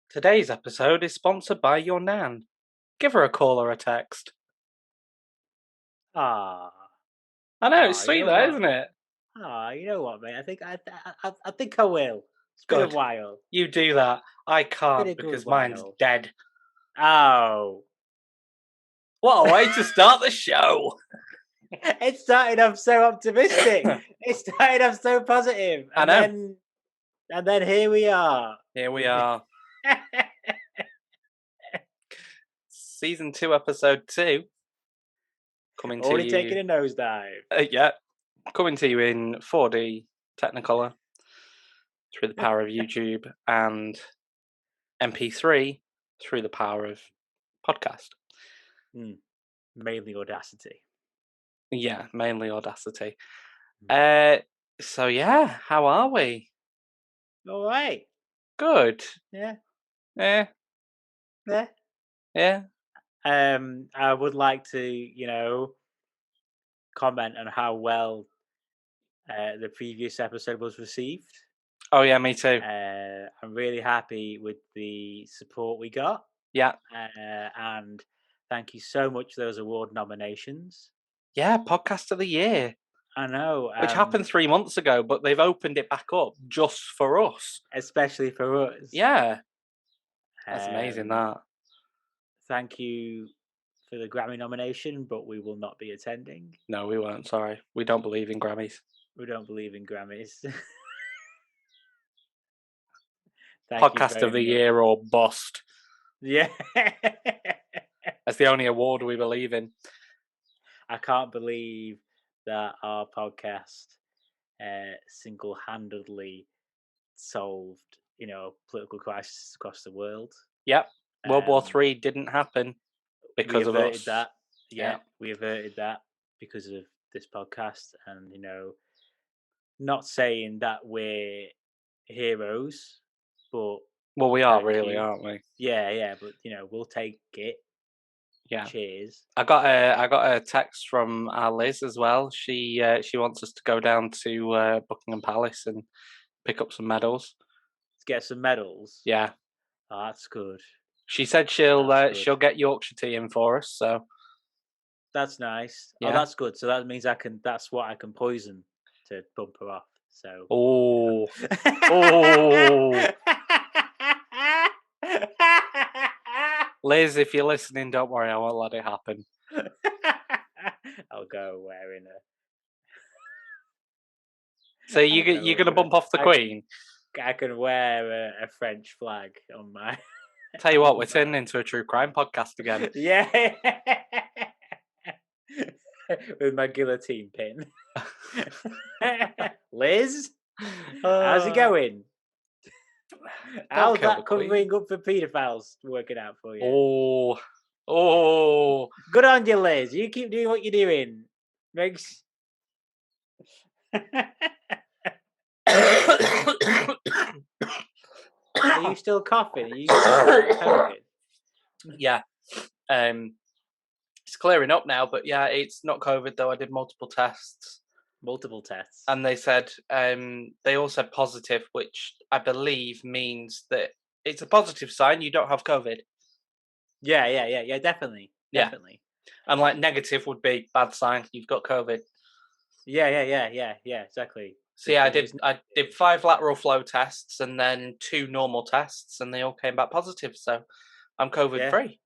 Today's episode is sponsored by your Nan. Give her a call or a text. Ah, I know, it's sweet though, isn't it? you know what, mate? I think I will. It's been a Good. while. You do that. I Been a can't good because mine's while. dead. Oh, What a way to start the show! it started off so optimistic. It started off so positive, I and know. then here we are. Here we are. Season 2, episode 2. Coming to Already you. taking a nosedive. Yeah. Coming to you in 4D Technicolor through the power of YouTube and MP3 through the power of podcast. Mainly Audacity. Yeah, mainly Audacity. So yeah, how are we? All right. Good. Yeah. Yeah. Yeah. Yeah. I would like to, comment on how well the previous episode was received. Oh yeah, me too. I'm really happy with the support we got. Yeah. And thank you so much for those award nominations. Yeah, podcast of the year. I know. Which happened 3 months ago, but they've opened it back up just for us. Especially for us. Yeah. That's amazing, that. Thank you for the Grammy nomination, but we will not be attending. No, we won't, sorry. We don't believe in Grammys. We don't believe in Grammys. Podcast of the year or bust. Yeah. That's the only award we believe in. I can't believe that our podcast single-handedly solved, political crisis across the world. Yep. World War III didn't happen because of us. That. Yeah, we averted that because of this podcast, and not saying that we're heroes, but well, we are really, aren't we? Yeah, but we'll take it. Yeah. Cheers. I got a text from Liz as well. She wants us to go down to Buckingham Palace and pick up some medals. Get some medals. Yeah. Oh, that's good. She said she'll get Yorkshire tea in for us. So that's nice. Yeah. Oh, that's good. So that means that's what I can poison to bump her off. So. Oh. Oh. Liz, if you're listening, don't worry, I won't let it happen. I'll go wearing a. So you're gonna bump off the Queen? I can wear a French flag on my. Tell you what, we're turning into a true crime podcast again. Yeah. With my guillotine pin. Liz, how's it going? How's that covering up for paedophiles working out for you? Oh. Good on you, Liz. You keep doing what you're doing. Makes. Are you still coughing? Are you COVID? Yeah. It's clearing up now, but yeah, it's not COVID though. I did multiple tests. And they said they all said positive, which I believe means that it's a positive sign you don't have COVID. Yeah, definitely. Definitely. And like negative would be bad sign, you've got COVID. Yeah, exactly. So yeah, I did 5 lateral flow tests and then 2 normal tests, and they all came back positive. So I'm COVID free.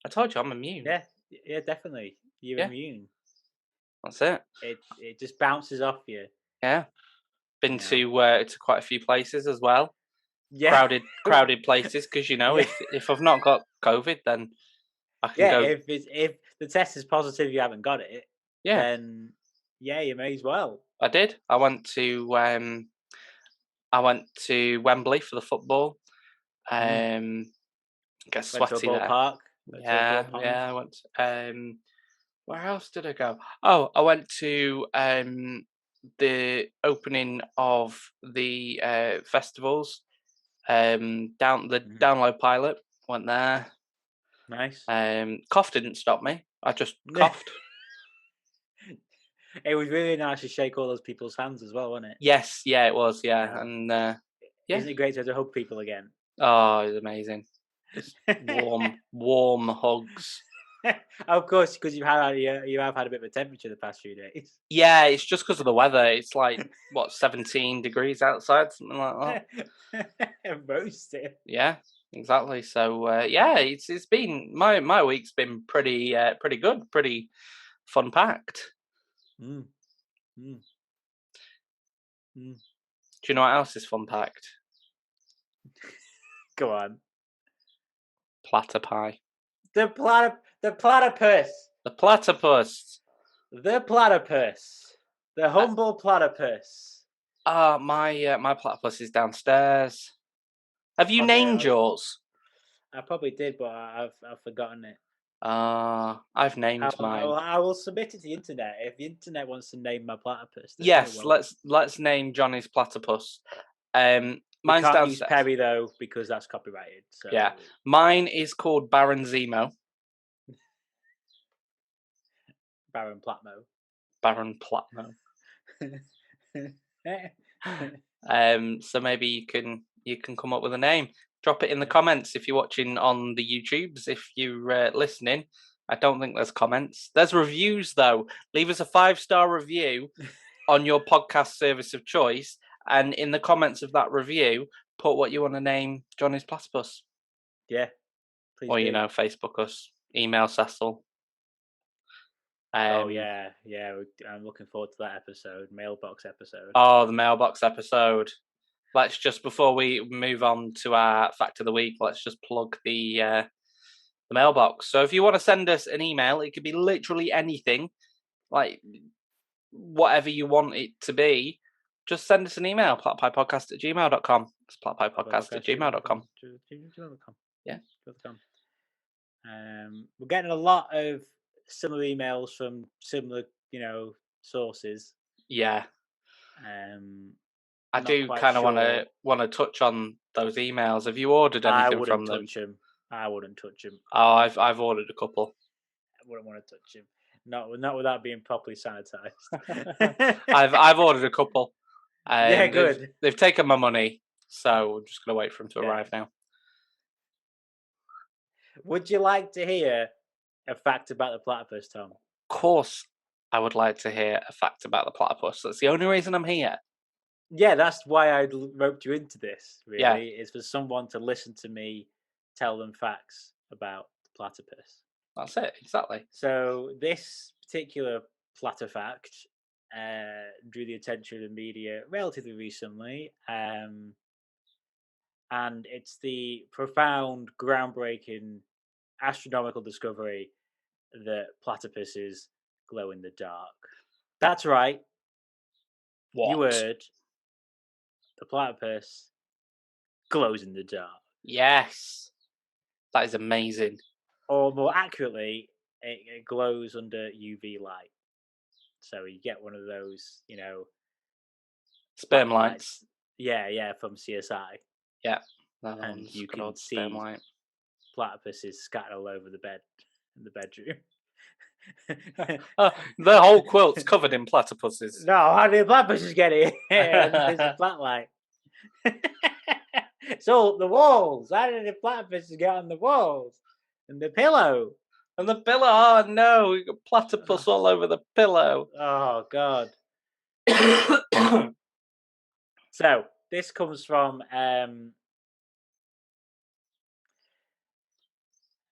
I told you I'm immune. Yeah, definitely. You're immune. That's it. It just bounces off you. Yeah. Been to quite a few places as well. Yeah. Crowded places, because if I've not got COVID, then I can go. If the test is positive, you haven't got it. Yeah. Then you may as well. I did. I went to Wembley for the football. Get sweaty there. Park. Yeah. I went. Where else did I go? Oh, I went to the opening of the festivals. Download Pilot, went there. Nice. Cough didn't stop me. I just coughed. It was really nice to shake all those people's hands as well, wasn't it? Yes, yeah, it was, yeah. And isn't it great to hug people again? Oh, it's amazing. Just warm hugs. Of course, because you have had a bit of a temperature the past few days. Yeah, it's just because of the weather. It's like, what, 17 degrees outside, something like that. Roasted. Yeah, exactly. So yeah, it's been my week's been pretty good, pretty fun packed. Mm, mm, mm. Do you know what else is fun packed? Go on. Platypi. The platypus. The platypus. The platypus. The humble platypus. My platypus is downstairs. Have you named yours? I probably did, but I've forgotten it. I've named mine. I will submit it to the internet. If the internet wants to name my platypus, then Yes, let's name Johnny's platypus. we Mine's can't downstairs. use Perry though because that's copyrighted. So yeah, mine is called Baron Zemo. Baron Platmo. Baron Platmo. So maybe you can come up with a name. Drop it in the comments if you're watching on the YouTubes. If you're listening, I don't think there's comments. There's reviews though. Leave us a 5-star review on your podcast service of choice, and in the comments of that review, put what you want to name Johnny's Platypus. Yeah, please. Or do. Facebook us, email Cecil. Oh yeah. I'm looking forward to that episode, mailbox episode. Oh, the mailbox episode. Let's just, before we move on to our fact of the week, let's just plug the mailbox. So if you want to send us an email, it could be literally anything, like whatever you want it to be. Just send us an email, platypipodcast@gmail.com. It's platypipodcast@gmail.com. Yeah. We're getting a lot of similar emails from similar, sources. Yeah. I Not do quite kind of sure. want to touch on those emails. Have you ordered anything from them? I wouldn't touch them. Oh, I've ordered a couple. I wouldn't want to touch them. Not without being properly sanitized. I've ordered a couple. Yeah, good. They've taken my money, so we're just gonna wait for them to arrive now. Would you like to hear a fact about the platypus, Tom? Of course, I would like to hear a fact about the platypus. That's the only reason I'm here. Yeah, that's why I roped you into this. Really, is for someone to listen to me tell them facts about the platypus. That's it, exactly. So this particular platyfact drew the attention of the media relatively recently, and it's the profound, groundbreaking, astronomical discovery that platypuses glow in the dark. That's right. What? You heard. The platypus glows in the dark. Yes. That is amazing. Or more accurately, it glows under UV light. So you get one of those, sperm lights. Yeah, from CSI. Yeah. And you can see platypuses scattered all over the bed in the bedroom. The whole quilt's covered in platypuses. No, how did the platypuses get it? There's a flat light. So the walls. How did the platypuses get on the walls? And the pillow. And the pillow. Oh no, we got platypus all over the pillow. Oh God. So this comes from a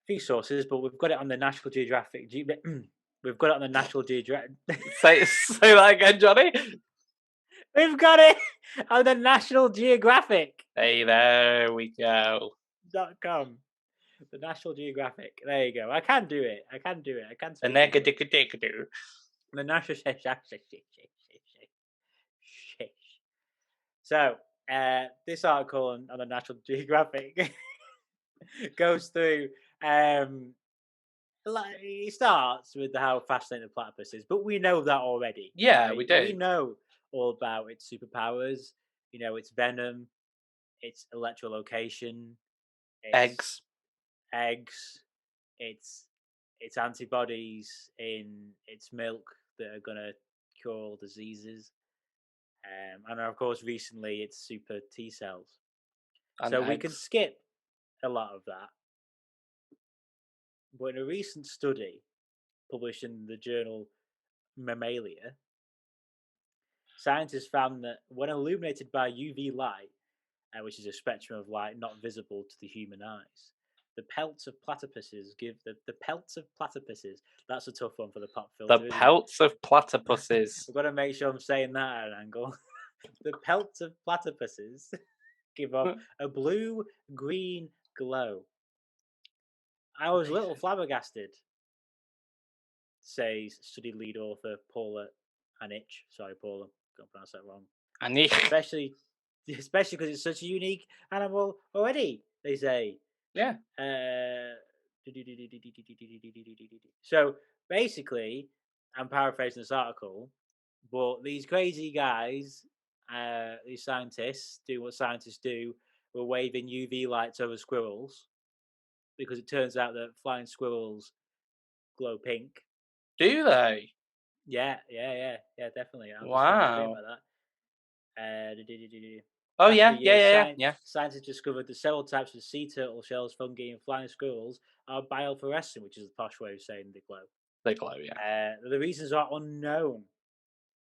few sources, but we've got it on the National Geographic. We've got it on the National Geographic. say that again, Johnny. We've got it on the National Geographic. Hey, there we go. .com. The National Geographic. There you go. I can do it. I can The nega-dicka-dicka-doo. The National. So, this article on the National Geographic goes through. It starts with how fascinating the platypus is, but we know that already. Yeah, right? we do. We know all about its superpowers. Its venom, its electrolocation, eggs, its antibodies in its milk that are gonna cure all diseases, and of course recently it's super T cells. And So we can eggs. skip a lot of that. But in a recent study published in the journal Mammalia, scientists found that when illuminated by UV light, which is a spectrum of light not visible to the human eyes, the pelts of platypuses give the pelts of platypuses. That's a tough one for the pop The filter, isn't it? pelts of platypuses. I've got to make sure I'm saying that at an angle. The pelts of platypuses give off a blue-green glow. I was a little flabbergasted, says study lead author Paula Anich. Sorry, Paula, don't pronounce that wrong. Especially because it's such a unique animal already, they say. Yeah. So basically, I'm paraphrasing this article, but these crazy guys, these scientists, do what scientists do. Were waving UV lights over squirrels because it turns out that flying squirrels glow pink. Do they? Yeah, definitely. I'm just trying to think Wow. about that. Oh, After yeah, years, yeah. scientists discovered that several types of sea turtle shells, fungi, and flying squirrels are bioluminescent, which is the posh way of saying they glow. They glow, yeah. The reasons are unknown.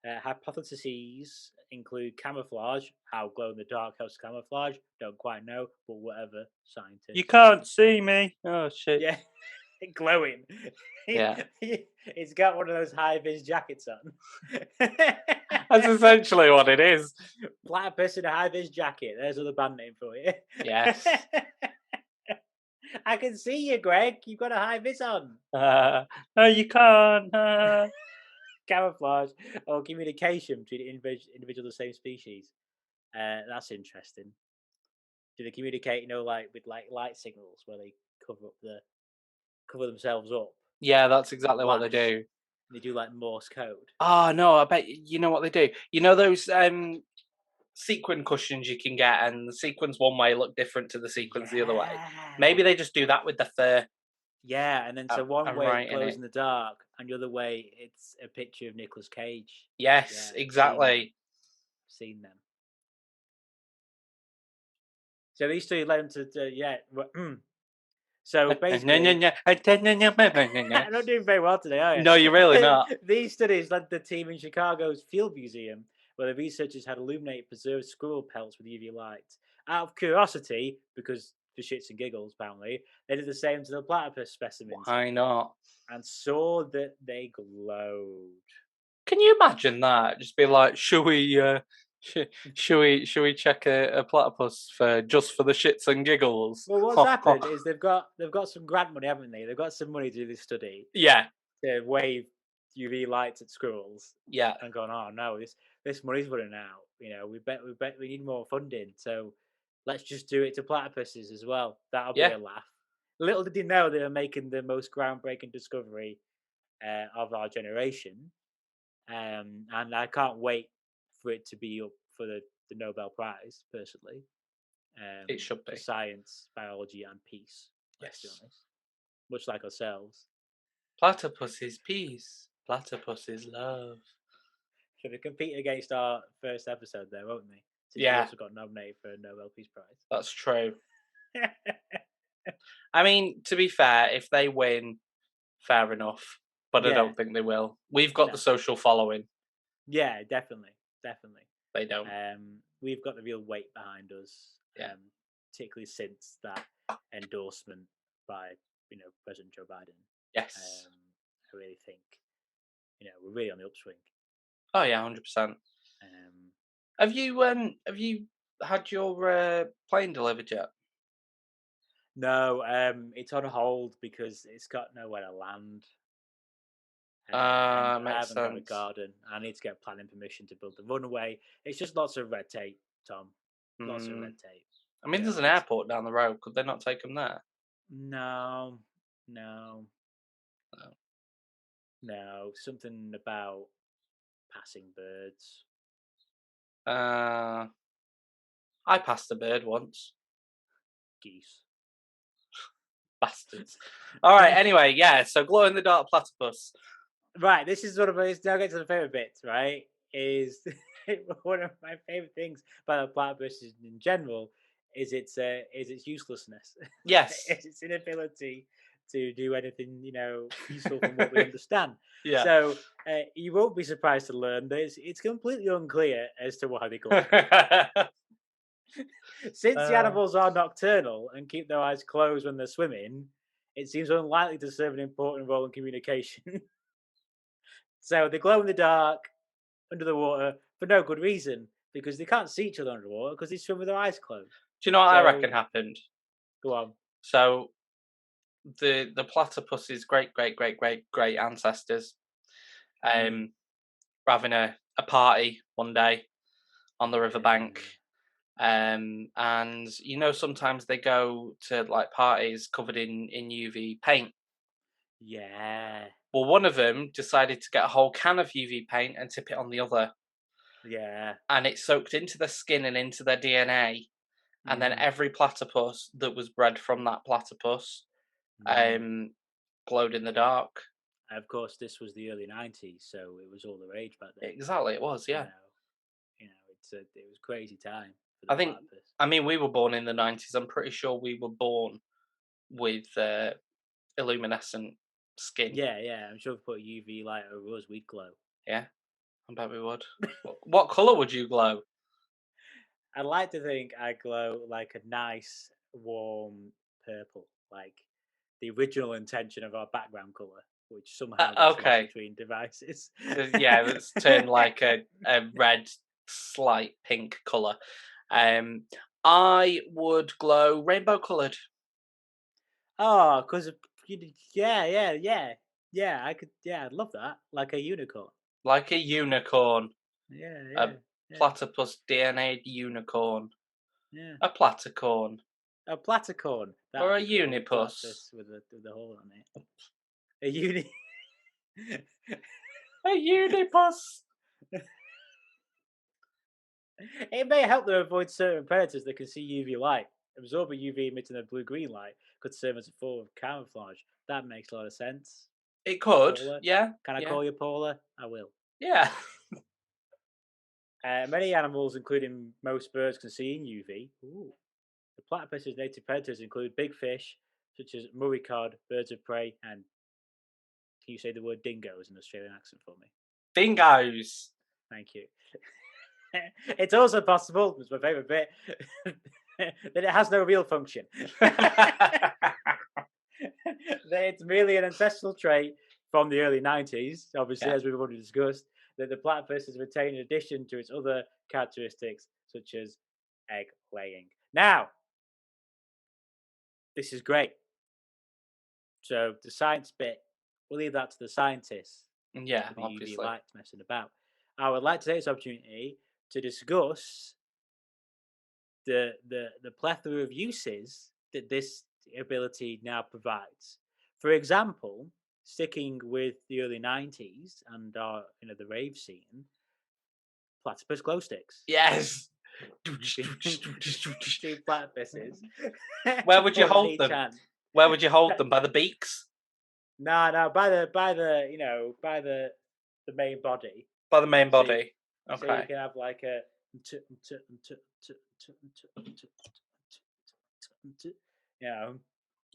Hypotheses include camouflage. How glow in the dark helps camouflage, don't quite know, but whatever, scientists. You can't see me. Oh, shit. Yeah, glowing. Yeah. It's got one of those high-vis jackets on. That's essentially what it is. Platypus in a high-vis jacket. There's another band name for you. Yes. I can see you, Greg. You've got a high-vis on. No, you can't. Camouflage or communication between individuals of the same species. That's interesting. Do they communicate, with light signals where they cover themselves up? Yeah, that's exactly what they do. And they do like Morse code. Oh no, I bet you know what they do. You know those sequin cushions you can get, and the sequins one way look different to the sequins the other way. Maybe they just do that with the fur. Yeah, and then so one way right it glows in the dark, and the other way it's a picture of Nicolas Cage. Yes, Yeah, exactly. Seen them. So these two led him to So basically, I'm not doing very well today, are you? No, you're really not. These studies led the team in Chicago's Field Museum, where the researchers had illuminated preserved squirrel pelts with UV light. Out of curiosity, because for shits and giggles, apparently, they did the same to the platypus specimens. Why not? And saw that they glowed. Can you imagine that? Just be like, should we check a platypus for just for the shits and giggles? Well, what's happened is they've got some grant money, haven't they? They've got some money to do this study. Yeah. To wave UV lights at squirrels. Yeah. And gone, oh no, this money's running out. We need more funding. So let's just do it to platypuses as well. That'll be a laugh. Little did they know they were making the most groundbreaking discovery of our generation. And I can't wait for it to be up for the Nobel Prize, personally. It should be. For science, biology, and peace. Let's be honest. Much like ourselves. Platypus is peace. Platypus is love. So they compete against our first episode there, won't they? Since we also got nominated for a Nobel Peace Prize. That's true. I mean, to be fair, if they win, fair enough. But I don't think they will. We've got the social following. Yeah, definitely. They don't. We've got the real weight behind us. Particularly since that endorsement by, President Joe Biden. Yes. I really think, we're really on the upswing. Oh yeah, 100%. Have you had your plane delivered yet? No, it's on hold because it's got nowhere to land. I haven't got a garden. I need to get planning permission to build the runway. It's just lots of red tape, Tom. Lots of red tape. I mean, there's an airport down the road. Could they not take them there? No. Something about passing birds. I passed a bird once. Geese. Bastards. All right. Anyway, yeah. So glow in the dark platypus. Right. This is now get to the favorite bit. Right. Is one of my favorite things about the platypus in general is its uselessness. Yes. It's its inability to do anything, useful from what we understand. Yeah. So you won't be surprised to learn that it's completely unclear as to why they call it. Since the animals are nocturnal and keep their eyes closed when they're swimming, it seems unlikely to serve an important role in communication. So they glow in the dark under the water for no good reason because they can't see each other underwater because they swim with their eyes closed. Do you know what I So reckon happened? go on. So the platypus's great ancestors Mm. were having a party one day on the riverbank. And sometimes they go to like parties covered in UV paint. Yeah. Well, one of them decided to get a whole can of UV paint and tip it on the other, Yeah. and it soaked into their skin and into their DNA. And then Mm. every platypus that was bred from that platypus Mm. glowed in the dark. Of course, this was the early '90s, so it was all the rage back then. Exactly, it was, You yeah. know, it was crazy time for the I think, platypus. I mean, we were born in the 90s. I'm pretty sure we were born with illuminescent skin. Yeah. I'm sure if we put a UV light over us, we'd glow. Yeah, I bet we would. What colour would you glow? I'd like to think I glow like a nice warm purple, like the original intention of our background color, which somehow gets lost Okay. between devices. Yeah, let's turn like a red, slight pink colour. I would glow rainbow coloured. Oh, because yeah. I could, I'd love that, like a unicorn. Like a unicorn. Yeah, A yeah, yeah, platypus DNA'd unicorn. yeah. A platicorn. A platicorn. That Or would a be cool. A unipus. platypus with a hole on it. A uni. A unipus! It may help them avoid certain predators that can see UV light. Absorb a UV emitting a blue-green light could serve as a form of camouflage. That makes a lot of sense. It could, Paula, yeah, can I yeah, call you Paula? I will. yeah. Many animals, including most birds, can see in UV. Ooh. The platypus's native predators include big fish, such as murray cod, birds of prey, and can you say the word dingoes in Australian accent for me? Dingoes. Thank you. It's also possible, it's my favourite bit, that it has no real function. That it's merely an ancestral trait from the early 90s, obviously, Yeah. as we've already discussed, that the platypus has retained in addition to its other characteristics, such as egg laying. Now, this is great. So, the science bit, we'll leave that to the scientists. Yeah, For the UV obviously. lights messing about. I would like to take this opportunity to discuss the plethora of uses that this ability now provides. For example, sticking with the early '90s and the rave scene, platypus glow sticks. Yes. Two platypuses. Where would you one in hold each them? hand. Where would you hold them? By the beaks? No, by the main body. By the main So you, body. so you Okay. can have like a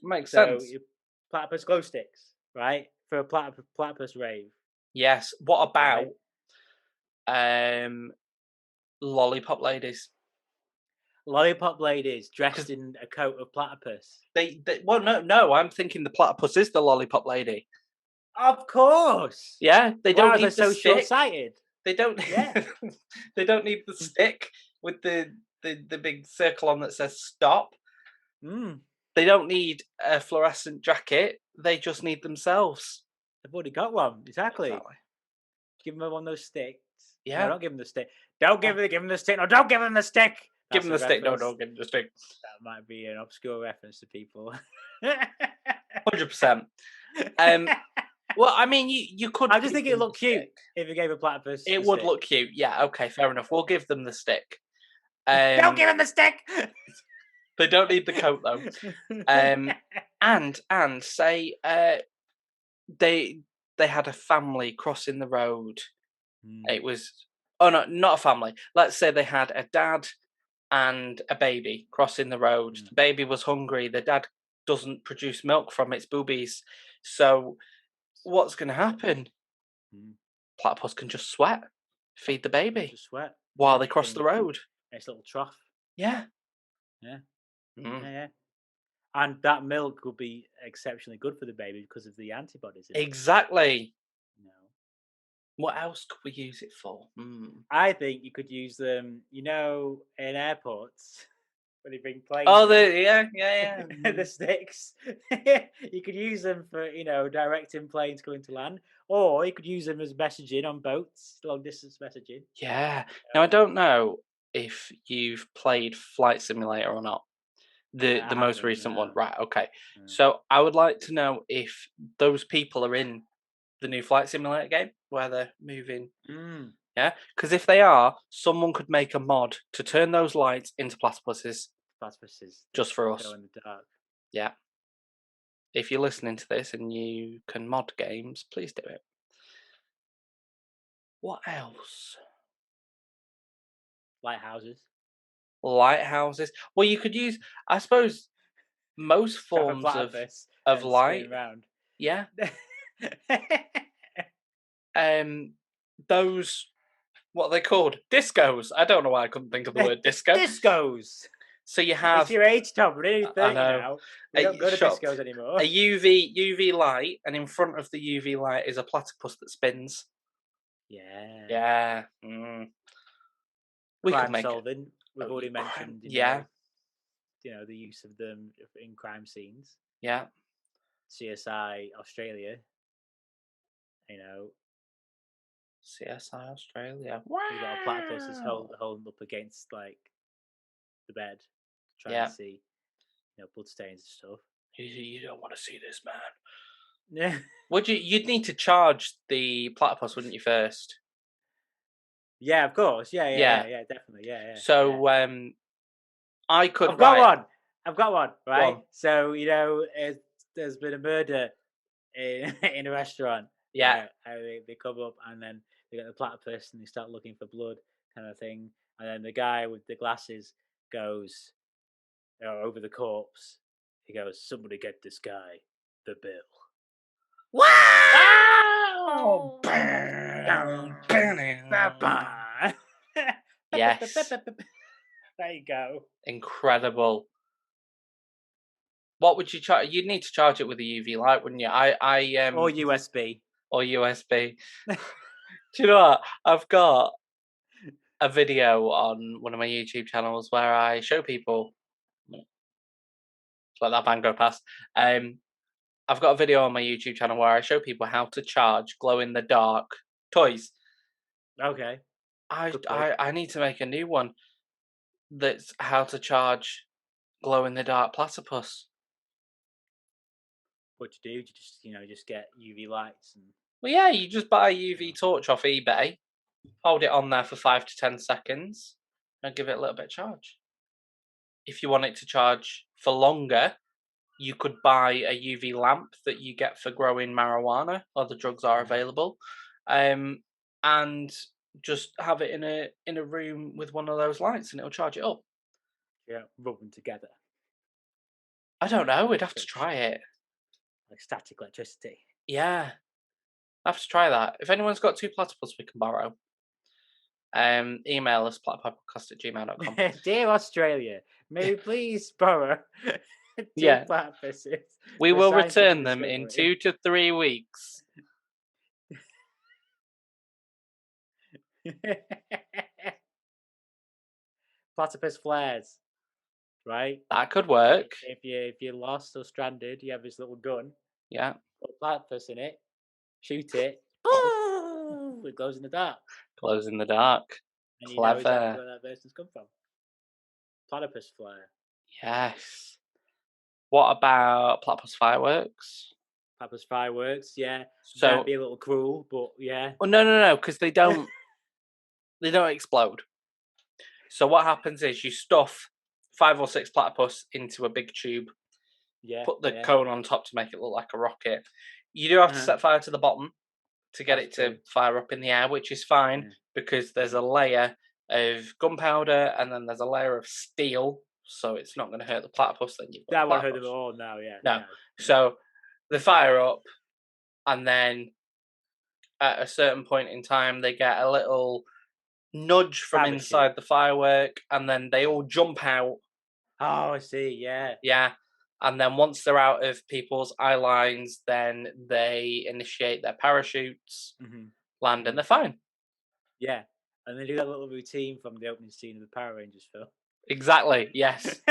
Makes so sense. you platypus glow sticks, right? For a platypus rave, Yes. What about right? lollipop ladies? Lollipop ladies dressed Because in a coat of platypus. well, no, I'm thinking the platypus is the lollipop lady. Of course. Yeah, they Why don't was I need the so stick. short-sighted? They don't. Yeah. They don't need the stick with the big circle on that says stop. Mm. They don't need a fluorescent jacket. They just need themselves. They've already got one. Exactly. Exactly. Give them one of those sticks. Yeah. No, don't give them the stick. Don't give them the stick. No, don't give them the stick. Give them the stick. No, Reference. don't give them the stick. That might be an obscure reference to people. 100%. Well, I mean, you could. I just think it looked cute if you gave a platypus. It would look cute. Yeah. Okay. Fair enough. We'll give them the stick. Don't give them the stick. They don't need the coat though. And say they had a family crossing the road. It was no, not a family. Let's say they had a dad and a baby crossing the road. The baby was hungry. The dad doesn't produce milk from its boobies. So what's going to happen? Platypus can just sweat, feed the baby, just sweat while they cross the road. Nice little trough. Yeah. Yeah. And that milk will be exceptionally good for the baby because of the antibodies in it. Exactly. What else could we use it for? I think you could use them, in airports when you bring planes. Oh, the sticks. You could use them for, directing planes going to land, or you could use them as messaging on boats, long distance messaging. Yeah. Now I don't know if you've played Flight Simulator or not. The most recent one, right? Okay. So I would like to know if those people are in the new Flight Simulator game where they're moving. Yeah, because if they are, someone could make a mod to turn those lights into platypuses. Just for us. In the dark. Yeah. If you're listening to this and you can mod games, please do it. What else? Lighthouses. Well, you could use, I suppose, most forms of light. Yeah. Those, what are they called? Discos. I don't know why I couldn't think of the word disco. Discos. So you have. It's your age, Tom. We're nearly 30 now. We don't go to discos anymore. A UV light, and in front of the UV light is a platypus that spins. Yeah. Yeah. We crime could make solving. We've already mentioned. The use of them in crime scenes. Yeah. CSI Australia. CSI Australia. Wow. You've got a platypus that's holding up against like the bed, trying to see, blood stains and stuff. You don't want to see this, man. Yeah. You'd need to charge the platypus, wouldn't you, first? Yeah, of course. Yeah, definitely. Yeah. So, I could. I've got one. Right. So there's been a murder in a restaurant. Yeah. They come up and then they get the platypus and they start looking for blood, kind of thing. And then the guy with the glasses goes over the corpse. He goes, "Somebody get this guy the bill." Wow! Yes. There you go. Incredible. What would you charge? You'd need to charge it with a UV light, wouldn't you? Or USB. Or USB. Do you know what? I've got a video on one of my YouTube channels where I show people. Let that van go past. I've got a video on my YouTube channel where I show people how to charge glow-in-the-dark toys. Okay. I need to make a new one that's how to charge glow-in-the-dark platypus. What do? You just get UV lights and. Well, yeah, you just buy a UV torch off eBay, hold it on there for 5 to 10 seconds, and give it a little bit of charge. If you want it to charge for longer, you could buy a UV lamp that you get for growing marijuana. Other drugs are available, and just have it in a room with one of those lights, and it'll charge it up. Yeah, rub them together. I don't know. We'd have to try it. Like static electricity. Yeah, I have to try that. If anyone's got 2 platypus we can borrow, email us platypipodcast@gmail.com. Dear Australia, may we please borrow 2 platypuses? We will return them in 2 to 3 weeks. Platypus flares, right? That could work. If you're lost or stranded, you have this little gun. Yeah. Put a platypus in it, shoot it. It glows in the dark. Glows in the dark. And Clever. You know exactly where that person's come from. Platypus flare. Yes. What about platypus fireworks? Platypus fireworks, yeah. So that'd be a little cruel, but yeah. Well, no, because they don't. They don't explode. So what happens is you stuff 5 or 6 platypus into a big tube. Yeah. Put the cone on top to make it look like a rocket. You do have to set fire to the bottom to get it to fire up in the air, which is fine because there's a layer of gunpowder, and then there's a layer of steel, so it's not going to hurt the platypus. Then you've got That the won't hurt them at platypus. all. No, yeah, No, no. so they fire up, and then at a certain point in time, they get a little nudge from Parachute. inside the firework, and then they all jump out. Oh, I see. Yeah. Yeah. And then once they're out of people's eye lines, then they initiate their parachutes, land, and they're fine. Yeah. And they do that little routine from the opening scene of the Power Rangers film. Exactly. Yes.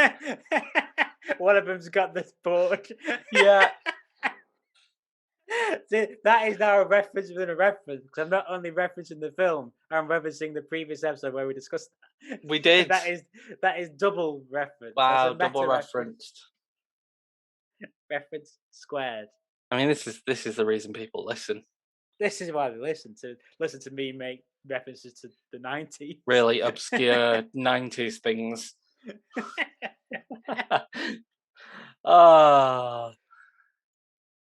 One of them's got this board. Yeah. See, that is now a reference within a reference, because I'm not only referencing the film, I'm referencing the previous episode where we discussed that. We did. That is double reference. Wow, That's a double referenced. Reference squared. I mean, this is the reason people listen. This is why they listen to me make references to the 90s. Really obscure 90s things.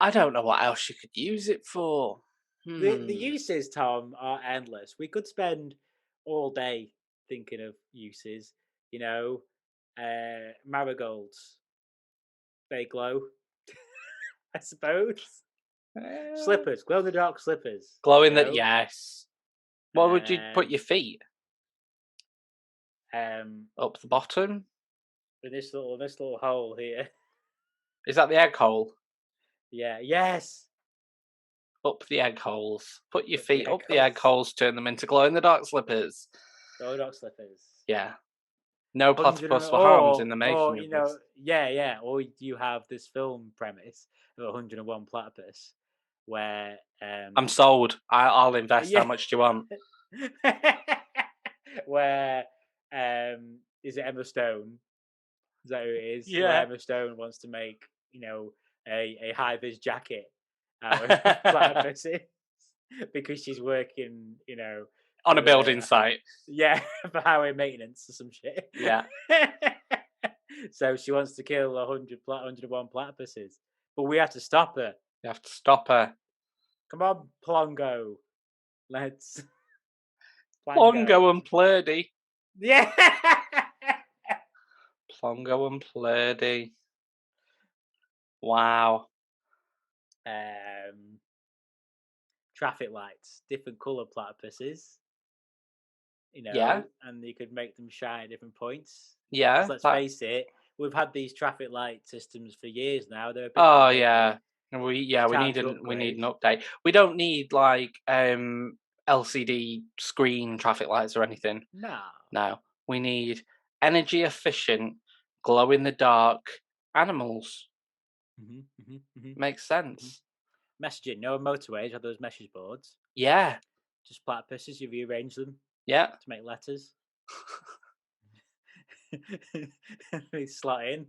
I don't know what else you could use it for. The uses, Tom, are endless. We could spend all day thinking of uses. You know, marigolds. They glow, I suppose. Slippers, glow in the dark slippers. Glow in the yes. What would you put your feet? Up the bottom. In this little hole here. Is that the egg hole? Yeah. Yes. Up the egg holes. Put your feet up the egg holes. Turn them into glow in the dark slippers. Glow in the dark slippers. Yeah. No platypus were harmed in the making or, of this. Yeah. Or you have this film premise of 101 Platypus, where I'm sold. I'll invest. How much do you want? Where is it Emma Stone? Is that who it is? Yeah. Where Emma Stone wants to make, a high-vis jacket out of platypuses because she's working, on a building site. Yeah, for highway maintenance or some shit. Yeah. So she wants to kill 101 platypuses, but we have to stop her. You have to stop her. Come on, Plongo. Let's. Plongo and Plurdy. Yeah. Plongo and Plurdy. Wow. Traffic lights, different colour platypuses. Yeah. And you could make them shine at different points. Yeah. Let's face it, we've had these traffic light systems for years now. They're yeah. We need an update. We don't need like LCD screen traffic lights or anything. No. We need energy efficient, glow in the dark animals. Makes sense. Messaging, motorways have those message boards. Yeah. Just platypuses, you rearrange them. Yeah. To make letters. They slot in.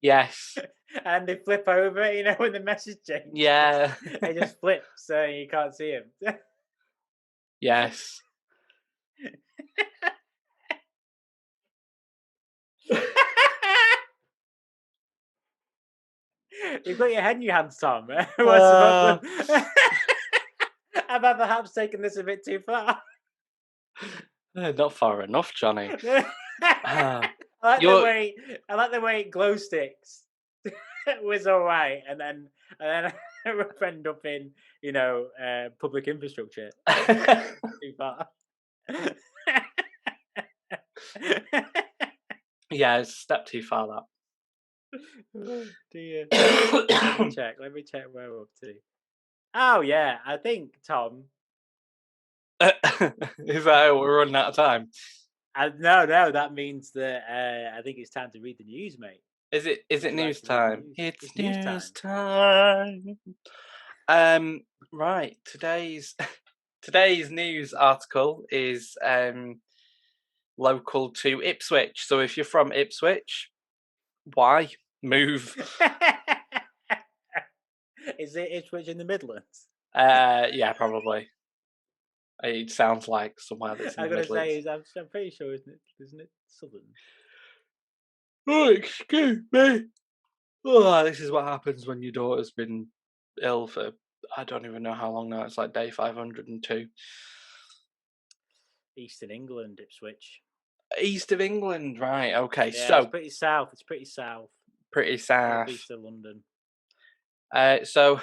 Yes. And they flip over, when the message changes. Yeah. They just flip so you can't see them. Yes. You've got your head in your hands, Tom. What's the problem? Have I perhaps taken this a bit too far? Not far enough, Johnny. I like the way glow sticks was all right, and then I end up in public infrastructure. Too far. Yeah, it's a step too far. That. Oh, dear. Let me check where we're up to. Oh yeah, I think, Tom. Is that how we're running out of time? No, that means that I think it's time to read the news, mate. Is it news time? It's news time. Right. Today's news article is local to Ipswich. So if you're from Ipswich, why move? Is it Ipswich in the Midlands? Yeah, probably. It sounds like somewhere that's in the Midlands. I'm pretty sure, isn't it Southern? Oh, excuse me. Oh, this is what happens when your daughter's been ill for I don't even know how long now. It's like day 502. Eastern England, Ipswich. East of England, right? Okay, Yeah, it's so pretty south. It's pretty south. pretty south. Northeast of London. So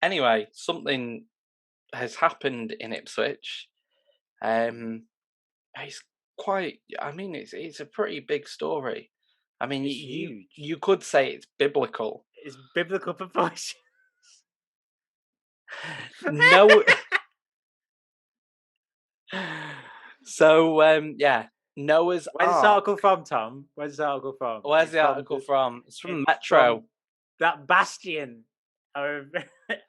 anyway, something has happened in Ipswich. Um, it's quite. I mean, it's a pretty big story. I mean, It's huge. you could say it's biblical. It's biblical proportion. No. So yeah, Noah's Where's this Ark. article from, Tom? Where's this article from? Where's the article from? It's from It's Metro. from that bastion of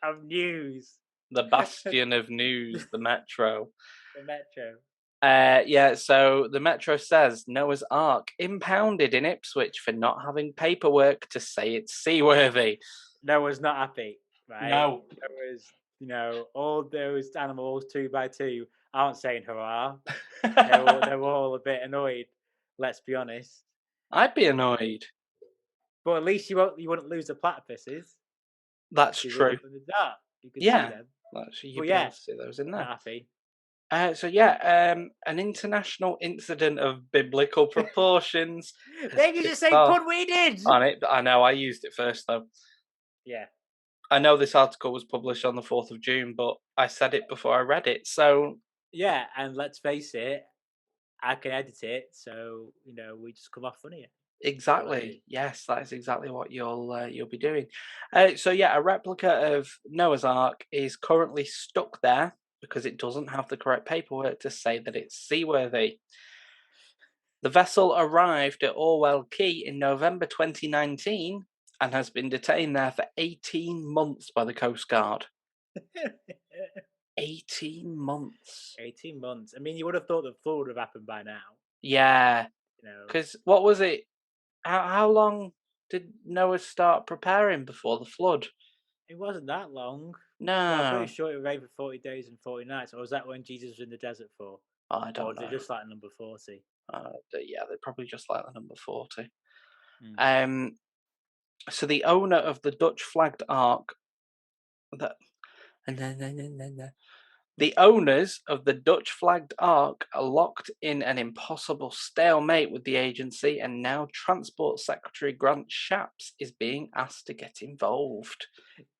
of news. The bastion of news, the Metro. The Metro. Yeah, so the Metro says Noah's Ark impounded in Ipswich for not having paperwork to say it's seaworthy. Noah's not happy, right? No. Noah's, all those animals 2 by 2 aren't saying hurrah. They're all a bit annoyed. Let's be honest. I'd be annoyed. But at least you wouldn't lose the platypuses. That's true. In the dark, you could see Yeah. them. Actually, But you'd be yeah, able to see those in not there. happy. So yeah, an international incident of biblical proportions. Maybe just say off pun we did. on it. I know I used it first though. Yeah. I know this article was published on the 4th of June, but I said it before I read it. So Yeah, and let's face it, I can edit it, so we just come off funnier. exactly, yes, that is exactly what you'll be doing. So yeah, a replica of Noah's Ark is currently stuck there because it doesn't have the correct paperwork to say that it's seaworthy. The vessel arrived at Orwell Quay in November 2019 and has been detained there for 18 months by the Coast Guard. 18 months. 18 months. I mean, you would have thought the flood would have happened by now. Yeah. Because what was it? How long did Noah start preparing before the flood? It wasn't that long. No. Well, I'm pretty sure it rained for 40 days and 40 nights. Or was that when Jesus was in the desert for? Oh, I don't or know. Or just like number 40? Yeah, they probably just like the number 40. Mm. So the owner of the Dutch flagged ark the owners of the Dutch flagged ark are locked in an impossible stalemate with the agency, and now Transport Secretary Grant Shapps is being asked to get involved.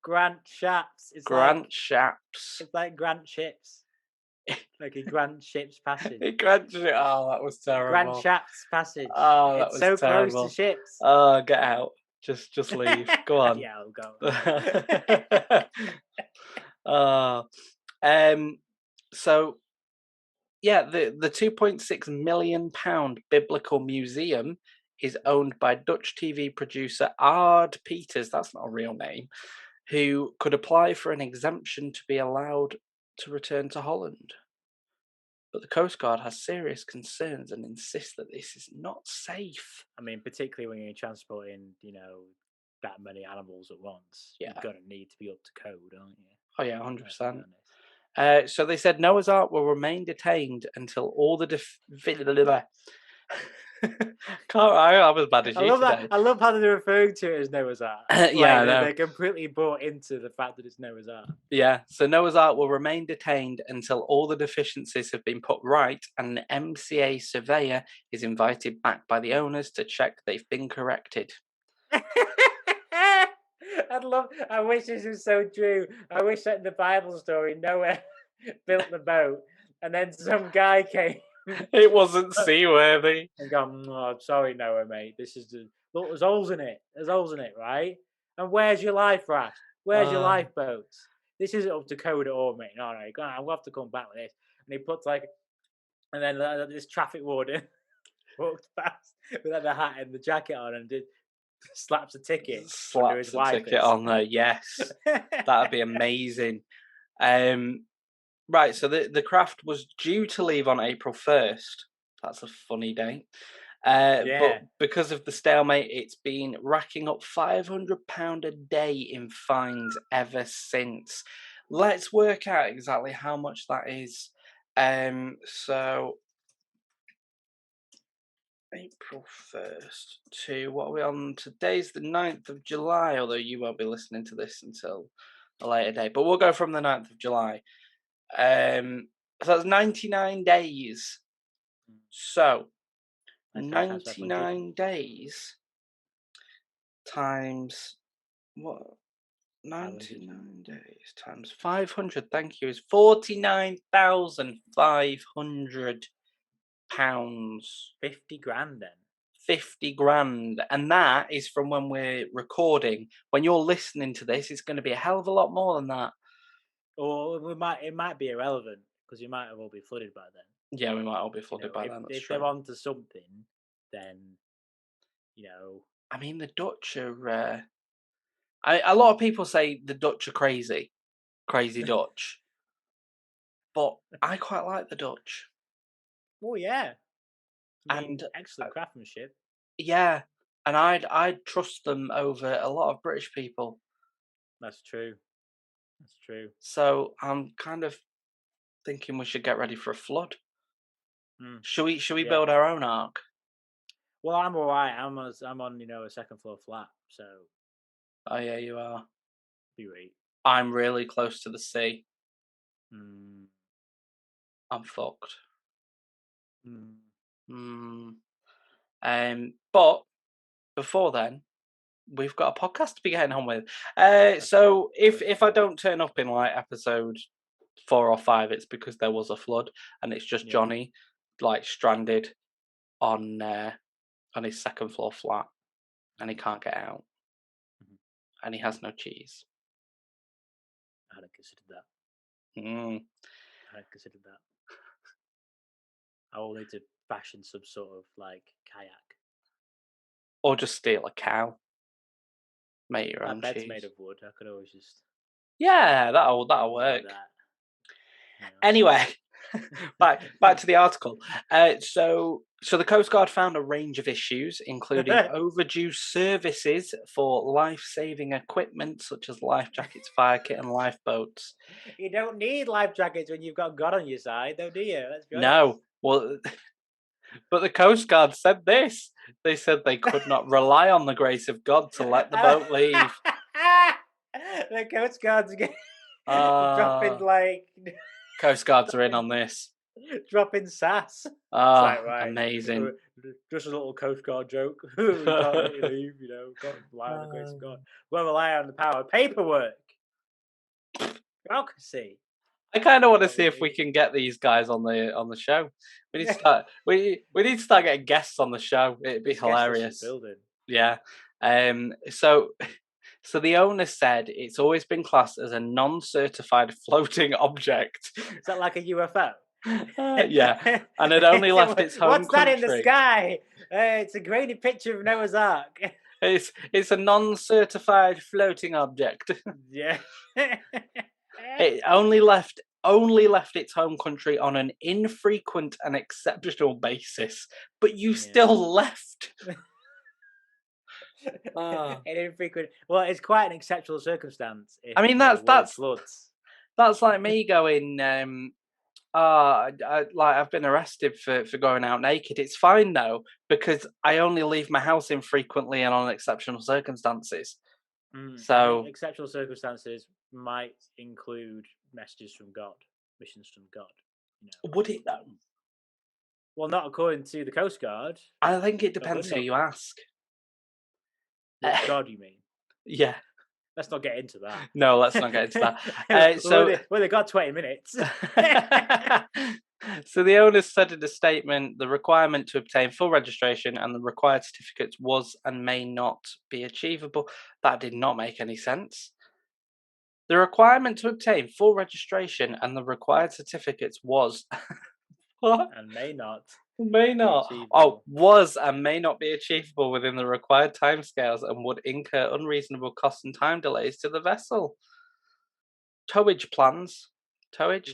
Grant Shapps. It's like Grant Ships. Like a Grant Ships passage. Oh, that was terrible. Grant Shapps passage. Oh, that it's was so terrible. close to ships. Oh, get out. Just leave. Go on. Yeah, I'll go. So yeah, the 2.6 million pound biblical museum is owned by Dutch TV producer Ard Peters. That's not a real name. Who could apply for an exemption to be allowed to return to Holland. But the Coast Guard has serious concerns and insists that this is not safe. I mean, particularly when you're transporting, that many animals at once. Yeah. You're going to need to be up to code, aren't you? Oh yeah, 100%. So they said Noah's Ark will remain detained until all the I was bad as you today. I love how they're referring to it as Noah's Ark. Yeah, they're completely bought into the fact that it's Noah's Ark. Yeah, so Noah's Ark will remain detained until all the deficiencies have been put right, and the MCA surveyor is invited back by the owners to check they've been corrected. I wish this was so true. I wish that in the Bible story, Noah built the boat, and then some guy came. It wasn't seaworthy. And gone, oh, sorry, Noah, mate. This is look. There's holes in it. There's holes in it, right? And where's your life raft? Where's your lifeboats? This isn't up to code at all, mate. No, I'll have to come back with this. And he puts and then this traffic warden walked past with the hat and the jacket on and slaps a ticket. Slaps a ticket on there. Yes, that'd be amazing. Right, so the craft was due to leave on April 1st. That's a funny date. But because of the stalemate, it's been racking up £500 a day in fines ever since. Let's work out exactly how much that is. So April 1st to what are we on? Today's the 9th of July, although you won't be listening to this until a later date. But we'll go from the 9th of July. So that's 99 days. Mm. So 99 times 500. 99 days times what? 500. 99 days times 500, thank you, is 49,500 pounds. 50 grand then. 50 grand. And that is from when we're recording. When you're listening to this, it's going to be a hell of a lot more than that. Or it might be irrelevant because you might have all been flooded by then. Yeah, we might all be flooded by then. That's If true. they're onto something, then I mean, the Dutch are. A lot of people say the Dutch are crazy Dutch, but I quite like the Dutch. Oh yeah, I mean, And excellent craftsmanship. yeah, and I'd trust them over a lot of British people. That's true. That's true. So I'm kind of thinking we should get ready for a flood. Mm, Should we yeah. build our own ark? Well, I'm all right. I'm on a second floor flat, so Oh yeah, you are. be right. I'm really close to the sea. Mm, I'm fucked. mm, But before then, we've got a podcast to be getting on with. that's true. So if I don't turn up in like episode 4 or 5, it's because there was a flood and it's just Yeah. Johnny like stranded on his second floor flat and he can't get out Mhm. and he has no cheese. I hadn't considered that. Mm. I hadn't considered that. I will need to fashion some sort of like kayak. Or just steal a cow. Make your My own bed's made cheese. of wood. I could always just Yeah, that'll do work. that. Anyway, back to the article. So the Coast Guard found a range of issues, including overdue services for life-saving equipment such as life jackets, fire kit, and lifeboats. You don't need life jackets when you've got God on your side, though, do you? Let's be honest. No, well, but the Coast Guard said this. They said they could not rely on the grace of God to let the boat leave. The Coast Guard's dropping like Coast Guards are in on this. dropping sass. It's Ah, like, right, amazing. just a little Coast Guard joke. We can't let you leave, can't rely on the grace of God. We'll rely on the power of paperwork. Bureaucracy. I kind of want to What see we if we need. can get these guys on the show. We need to start. We need to start getting guests on the show. It'd be hilarious. Building. Yeah. So the owner said it's always been classed as a non-certified floating object. Is that like a UFO? Yeah, and it only left its home What's that in the country. sky? It's a grainy picture of Noah's Ark. It's a non-certified floating object. Yeah. It only left its home country on an infrequent and exceptional basis, but you still left. An infrequent. Well, it's quite an exceptional circumstance. If, I mean, that's floods. That's like me going. I've been arrested for going out naked. It's fine though because I only leave my house infrequently and on exceptional circumstances. So I think exceptional circumstances might include messages from God, missions from God. Would it though? Well, not according to the Coast Guard. I think it depends who you ask. God, you mean? Yeah. Let's not get into that. No, let's not get into that. They got 20 minutes. So the owners said in a statement, the requirement to obtain full registration and the required certificates was and may not be achievable. That did not make any sense. The requirement to obtain full registration and the required certificates was what? And may not. May not. Oh, was and may not be achievable within the required timescales and would incur unreasonable costs and time delays to the vessel. Towage plans. Towage.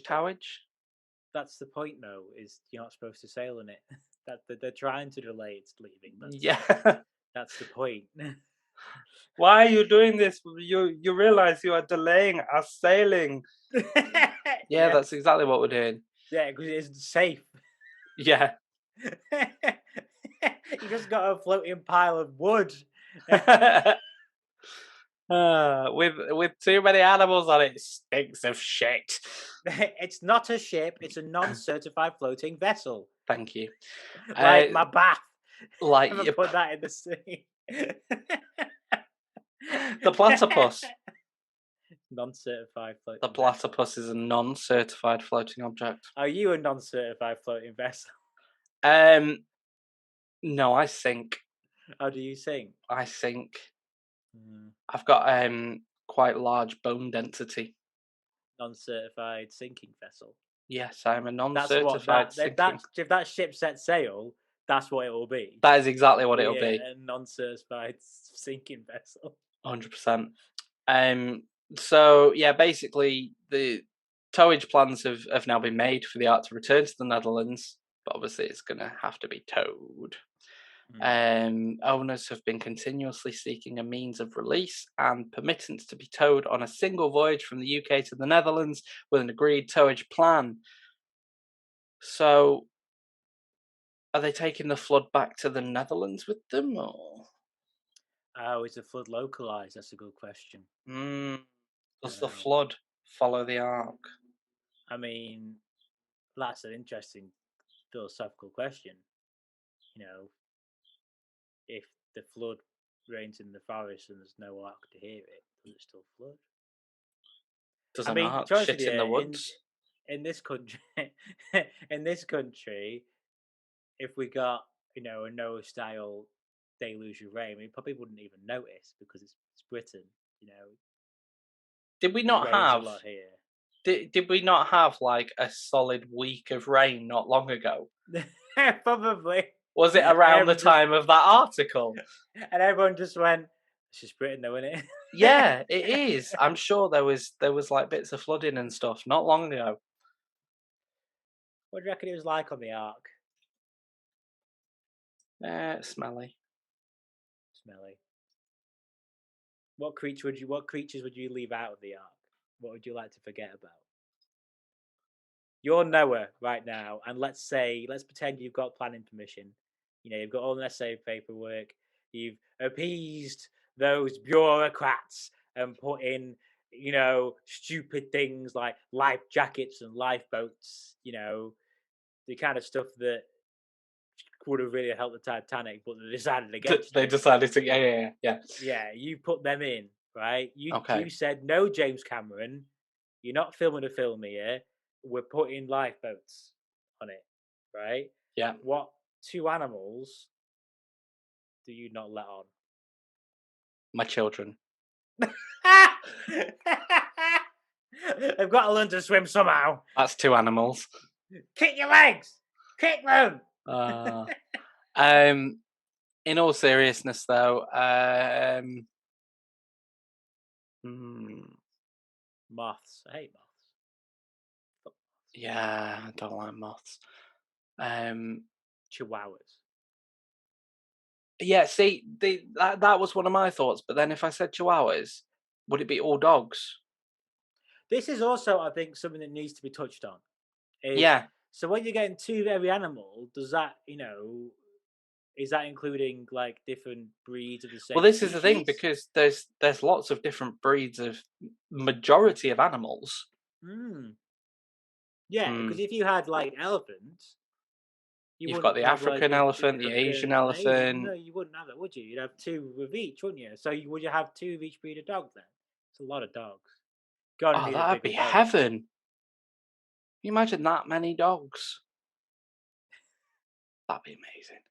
That's the point, though. Is you're not supposed to sail in it. That they're trying to delay its leaving. That's the point. Why are you doing this? You realize you are delaying our sailing. Yeah, that's exactly what we're doing. Yeah, because it isn't safe. Yeah. You just got a floating pile of wood. With too many animals on it, stinks of shit. It's not a ship. It's a non-certified floating vessel. Thank you. Like my bath. Like Never put that in the sea. The platypus. Non-certified floating. The platypus is a non-certified floating object. Are you a non-certified floating vessel? No, I sink. How do you sink? I sink. I've got quite large bone density. Non-certified sinking vessel. Yes, I'm a That's what non-certified that if that ship sets sail, that's what it will be. That is exactly what it'll be. A non-certified sinking vessel. 100%. So yeah, basically the towage plans have now been made for the Ark to return to the Netherlands, but obviously it's going to have to be towed. Owners have been continuously seeking a means of release and permittance to be towed on a single voyage from the UK to the Netherlands with an agreed towage plan. So, are they taking the flood back to the Netherlands with them, or? Oh, is the flood localized? That's a good question. Does the flood follow the Ark? I mean, that's an interesting philosophical question. You know, if the flood rains in the forest and there's no Ark to hear it, does it still flood? Does an Ark shit in the woods? In this country, if we got a Noah style deluge of rain, we probably wouldn't even notice because it's Britain. Did we not have? Did we not have like a solid week of rain not long ago? Probably. Was it around the time of that article? And everyone just went, "It's just Britain, though, isn't it?" Yeah, it is. I'm sure there was like bits of flooding and stuff not long ago. What do you reckon it was like on the Ark? Smelly. Smelly. What creatures would you leave out of the Ark? What would you like to forget about? You're Noah right now, and let's pretend you've got planning permission. You've got all the necessary paperwork. You've appeased those bureaucrats and put in, stupid things like life jackets and lifeboats. The kind of stuff that would have really helped the Titanic, but they decided against. They decided to, yeah. Yeah, you put them in, right? You said no, James Cameron. You're not filming a film here. We're putting lifeboats on it, right? Yeah. What 2 animals do you not let on? My children. They've got to learn to swim somehow. That's 2 animals. Kick your legs. Kick them. In all seriousness, though, moths. I hate moths. Yeah, I don't like moths. Chihuahuas. Yeah, see, that was one of my thoughts. But then if I said chihuahuas, would it be all dogs? This is also, I think, something that needs to be touched on. Yeah. So when you're getting 2 every animal, does that, is that including like different breeds of the same? Well, this is the thing, because there's lots of different breeds of majority of animals. Yeah, because if you had like elephants, you've got the African elephant, the Asian elephant. No, you wouldn't have that, would you? You'd have 2 of each, wouldn't you? So would you have 2 of each breed of dog then? It's a lot of dogs. That'd be heaven. Can you imagine that many dogs? That'd be amazing.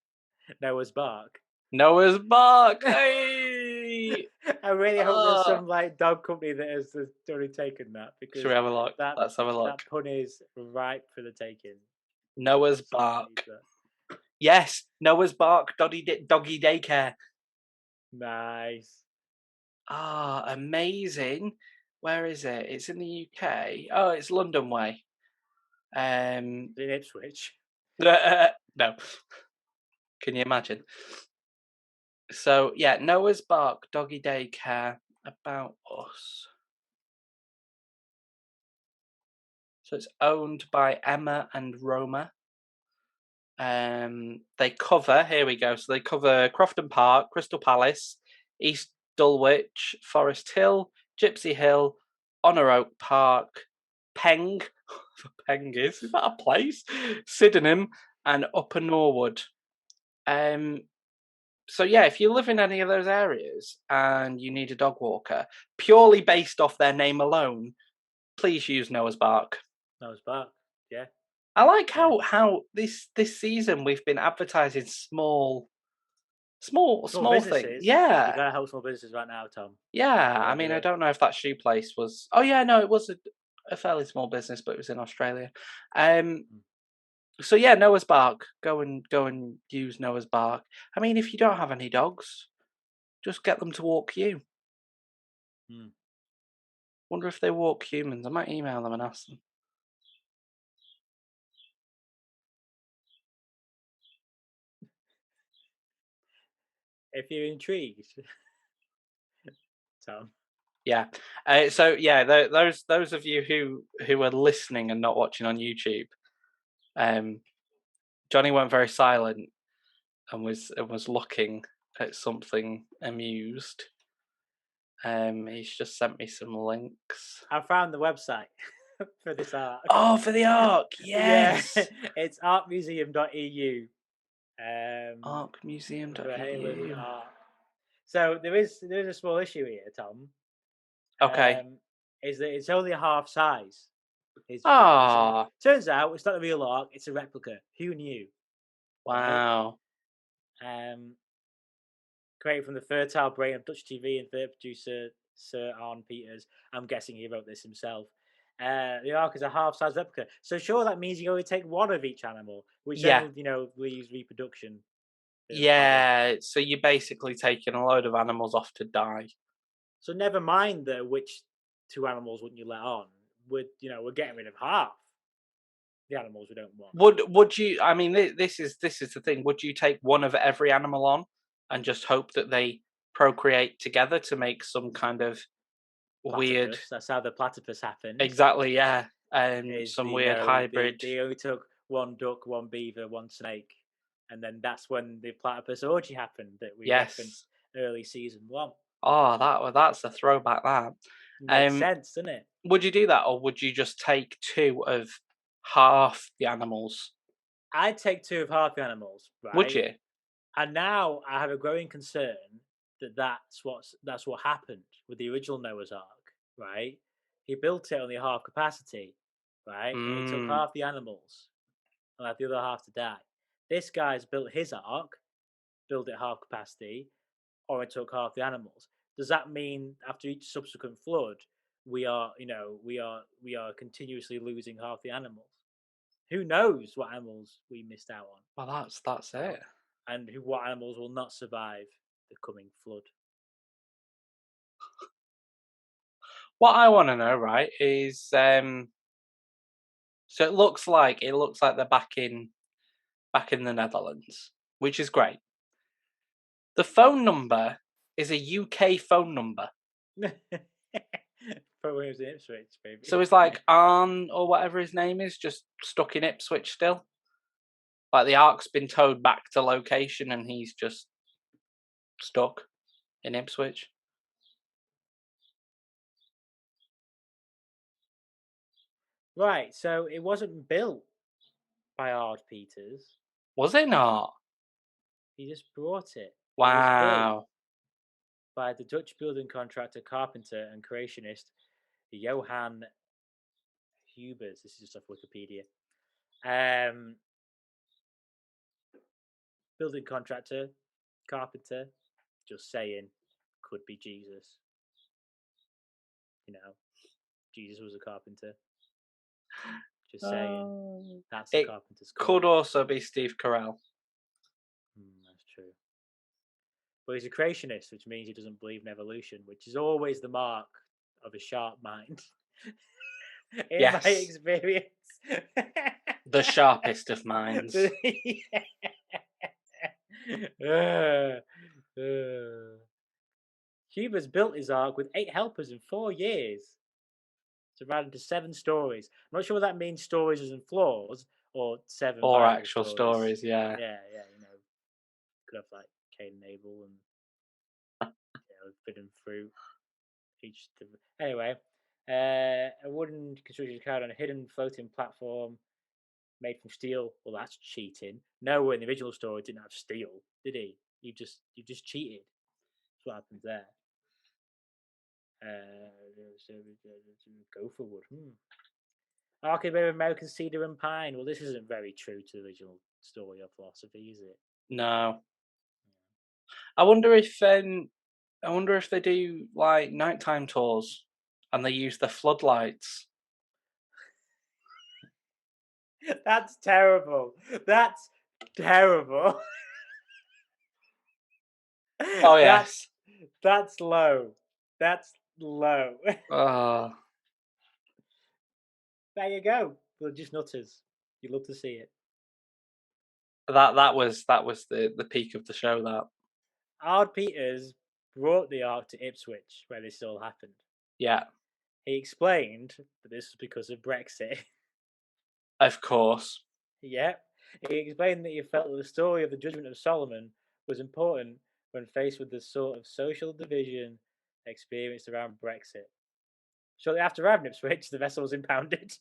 Noah's Bark. Noah's Bark. Hey! I really hope there's some like dog company that has already taken that, because should we have a look? Let's have a look. That pun is ripe for the taking. Noah's Bark. Yes, Noah's Bark doggy daycare. Nice. Amazing. Where is it? It's in the UK. Oh, it's London way. In Ipswich. No. Can you imagine? So yeah, Noah's Bark doggy daycare. About Us. So it's owned by Emma and Roma. They cover, here we go. So they cover Crofton Park, Crystal Palace, East Dulwich, Forest Hill, Gypsy Hill, Honor Oak Park, Peng. Peng is that a place? Sydenham and Upper Norwood. So yeah, if you live in any of those areas and you need a dog walker, purely based off their name alone, please use Noah's Bark. Noah's Bark, yeah. I like how this season we've been advertising small things. businesses. Yeah, You gotta help small businesses right now, Tom. yeah. You I gotta mean, do I it. don't know if that shoe place was. Oh yeah, no, it was a fairly small business, but it was in Australia. So yeah, Noah's Bark. Go and use Noah's Bark. I mean, if you don't have any dogs, just get them to walk you. Mm. Wonder if they walk humans. I might email them and ask them. If you're intrigued, Tom. Yeah. So yeah, those of you who are listening and not watching on YouTube, Johnny went very silent and was looking at something amused. He's just sent me some links. I found the website for this arc. Oh, for the Ark, Yeah, yes. it's artmuseum.eu. For Halen Arkmuseum.eu. art. So there is a small issue here, Tom. Okay. Is that it's only a half size. Ah, Turns out it's not a real arc; it's a replica. Who knew? Right? wow. Created from the fertile brain of Dutch TV and theatre producer Sir Arne Peters. I'm guessing he wrote this himself. The arc is a half-size replica, so sure that means you only take one of each animal, which Yeah. then leaves reproduction. Yeah, so you're basically taking a load of animals off to die. So never mind which two animals wouldn't you let on? We're getting rid of half the animals we don't want. Would you? I mean, this is the thing. Would you take one of every animal on and just hope that they procreate together to make some kind of weird? Platypus. That's how the platypus happened. Exactly. Yeah. Is Some weird hybrid. they only took one duck, one beaver, one snake, and then that's when the platypus orgy happened that we referenced early season 1. Oh, that's a throwback. That Makes sense, doesn't it? would you do that, or would you just take two of half the animals? I'd take two of half the animals, Would right? you? And now I have a growing concern that that's what happened with the original Noah's Ark, right? He built it only half capacity, right? And he took half the animals and left the other half to die. This guy's built his ark, built it half capacity, or it took half the animals. Does that mean after each subsequent flood, we are continuously losing half the animals? Who knows what animals we missed out on? Well, that's it. And what animals will not survive the coming flood? What I want to know, right, is so it looks like they're back in the Netherlands, which is great. The phone number is a UK phone number. Probably was in Ipswich, baby. So it's like Arn or whatever his name is, just stuck in Ipswich still. Like the ark's been towed back to location and he's just stuck in Ipswich. Right, so it wasn't built by Ard Peters. Was it not? He just brought it. It was built Wow. by the Dutch building contractor, carpenter, and creationist Johan Hubers. This is just off Wikipedia. Building contractor, carpenter, just saying, could be Jesus. Jesus was a carpenter. Just saying, that's a carpenter's cut. Could also be Steve Carell. That's true. But he's a creationist, which means he doesn't believe in evolution, which is always the mark of a sharp mind. In my experience. The sharpest of minds. Hubers built his ark with 8 helpers in 4 years. Divided into 7 stories. I'm not sure what that means, stories as in floors, or 7 or Bible actual stories, yeah. Yeah, could have like Cain and Abel and forbidden fruit. Anyway, a wooden construction card on a hidden floating platform made from steel. Well, that's cheating. No, in the original story, didn't have steel, did he? You just cheated. That's what happens there. Go for wood. Arcade made of American cedar and pine. Well, this isn't very true to the original story or philosophy, is it? No. I wonder if they do like nighttime tours and they use the floodlights. That's terrible. That's terrible. Oh yes. That's low. That's low. There you go. Well, just nutters. You'd love to see it. That was the peak of the show. That Ard Peters brought the arc to Ipswich, where this all happened. Yeah. He explained that this was because of Brexit. Of course. Yep. He explained that he felt that the story of the Judgment of Solomon was important when faced with the sort of social division experienced around Brexit. Shortly after arriving at Ipswich, the vessel was impounded.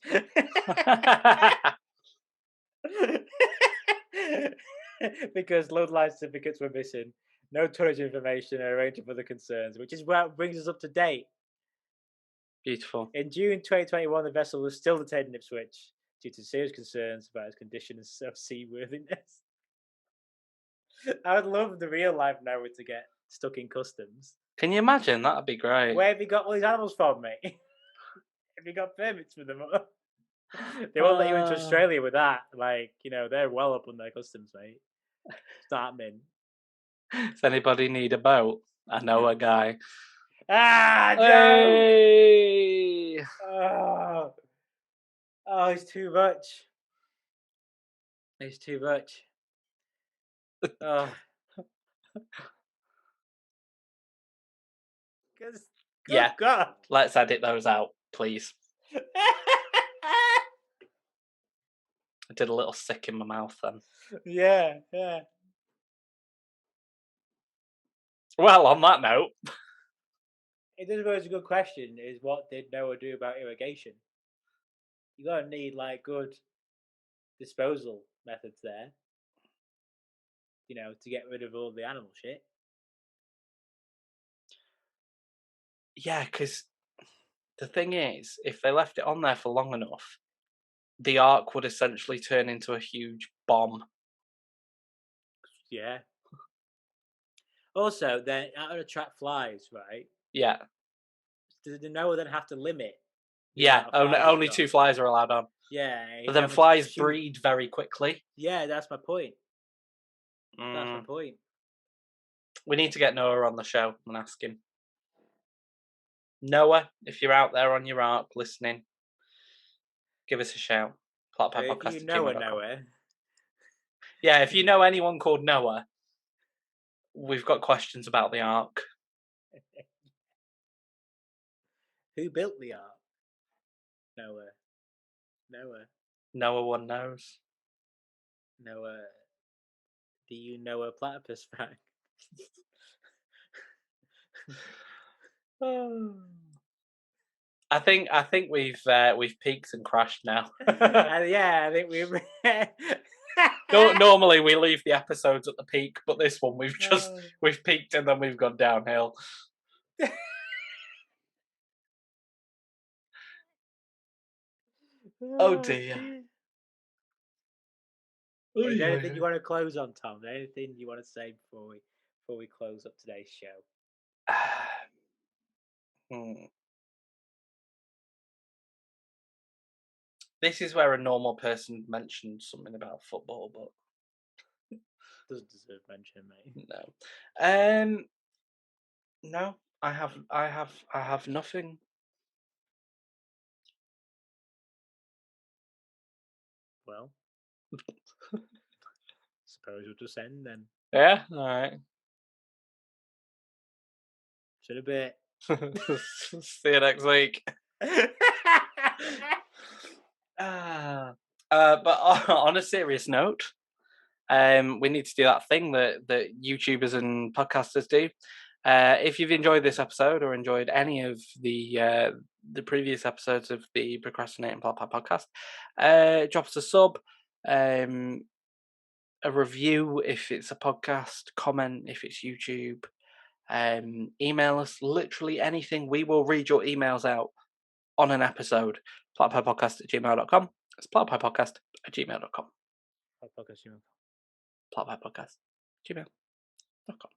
Because load line certificates were missing, no tonnage information, and a range of other concerns, which is what brings us up to date. Beautiful. In June 2021, the vessel was still detained in Ipswich due to serious concerns about its condition and seaworthiness. I would love the real life Noah to get stuck in customs. Can you imagine? That'd be great. Where have you got all these animals from, mate? Have you got permits for them? They won't let you into Australia with that. Like, they're well up on their customs, mate. Start happening. Does anybody need a boat? I know a guy. Ah, no! Hey! Oh, it's too much. It's too much. Oh. Yeah. God. Let's edit those out, please. I did a little sick in my mouth then. Yeah. Well, on that note. It does raise a good question, is what did Noah do about irrigation? You're going to need, good disposal methods there, to get rid of all the animal shit. Yeah, because the thing is, if they left it on there for long enough, the ark would essentially turn into a huge bomb. Yeah. Also, they're out to attract flies, right? Yeah. Does Noah then have to limit? Yeah, only 2 flies are allowed on. Yeah. But then flies breed very quickly. Yeah, that's my point. That's my point. We need to get Noah on the show and ask him. Noah, if you're out there on your ark listening, give us a shout. If you know Noah. Yeah, if you know anyone called Noah, we've got questions about the ark. Who built the ark? Noah. No one knows. Noah. Do you know a platypus fact? I think we've peaked and crashed now. Yeah, I think we've. Normally we leave the episodes at the peak, but this one we've peaked and then we've gone downhill. Oh dear. Is there anything you want to close on, Tom? Is there anything you want to say before we close up today's show? This is where a normal person mentioned something about football, but doesn't deserve mention, mate. No. No, I have nothing. Well, suppose we'll just end then. Yeah, all right. See you in a bit. See you next week. But on a serious note, we need to do that thing that YouTubers and podcasters do. If you've enjoyed this episode or enjoyed any of the previous episodes of the Procrastinating Platypi podcast, drop us a sub, a review if it's a podcast, comment if it's YouTube, email us, literally anything. We will read your emails out on an episode. Platypipodcast@gmail.com. It's platypipodcast@gmail.com. Podcast, Platypipodcast@gmail.com.